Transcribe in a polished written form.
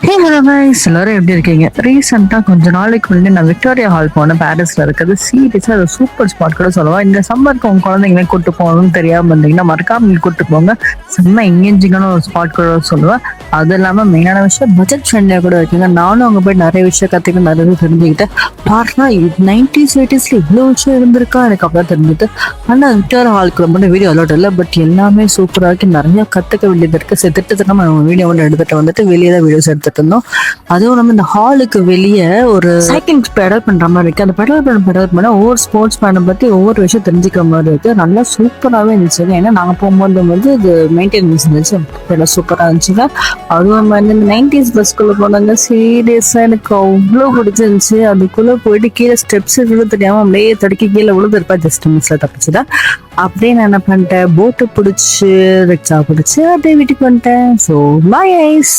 Hey hello guys, எல்லாரும் எப்படி இருக்கீங்க? ரீசெண்டாக கொஞ்ச நாளைக்கு முன்னாடி நான் விக்டோரியா ஹால் போனேன். பாரிஸ்ல இருக்கிறது. சீரியஸாக அது சூப்பர் ஸ்பாட் கூட சொல்லலாம். இந்த சம்மருக்கு உங்க குழந்தைங்களே கூட்டு போகணும்னு தெரியாம இருந்தீங்கன்னா மறக்காம நீங்க கூட்டு போங்க. செம்ம எங்கேஜிங்கான ஒரு ஸ்பாட் கூட சொல்லுவேன். அது இல்லாமல் மெயினான விஷயம் பட்ஜெட் ஃப்ரெண்ட்லியாக கூட இருக்குங்க. நானும் அங்கே போய் நிறைய விஷயம் கற்றுக்க நிறைய தெரிஞ்சுக்கிட்டேன். பாருனா 90s 80sல இவ்வளோ விஷயம் இருந்திருக்கா எனக்கு அப்பதான் தெரிஞ்சுது. ஆனால் விக்டோரியா ஹாலுக்கு ரொம்ப வீடியோ அலோட் இல்லை, பட் எல்லாமே சூப்பராக இருக்கு. நிறைய கற்றுக்க வேண்டியது இருக்கு. திட்டத்திட்டமா நம்ம வீடியோ ஒன்று எடுத்துட்டு வந்துட்டு வெளியே தான் வீடியோஸ் எடுத்துட்டு இருந்தோம். அதுவும் நம்ம இந்த ஹாலுக்கு வெளியே ஒரு சைக்கிள் பெடல் பண்ற மாதிரி இருக்கு. அந்த பெடல் பண்ண ஒவ்வொரு ஸ்போர்ட்ஸ் மேனை பத்தி ஒவ்வொரு விஷயம் தெரிஞ்சுக்கிற மாதிரி இருக்கு. நல்லா சூப்பராகவே இருந்துச்சு. ஏன்னா நாங்க போகும்போது வந்து இது மெயின்டெனன்ஸ் இருந்துச்சு, எல்லாம் சூப்பரா இருந்துச்சுங்க. அதுவும் வந்து இந்த 90s பஸ்குள்ள போனாங்க. சீரியஸா எனக்கு அவ்வளோ பிடிச்சிருந்துச்சு. அதுக்குள்ள போயிட்டு கீழே ஸ்டெப்ஸ் விழு தெரியாம அப்படியே தடுக்கி கீழே விழுதுருப்பா. ஜஸ்ட் மிஸ்ல தப்பிச்சுதான். அப்படியே நான் என்ன பண்ணிட்டேன், போட்டு பிடிச்சி ரிக்ஷா பிடிச்சி அப்படியே வீட்டுக்கு வந்துட்டேன். So bye ice.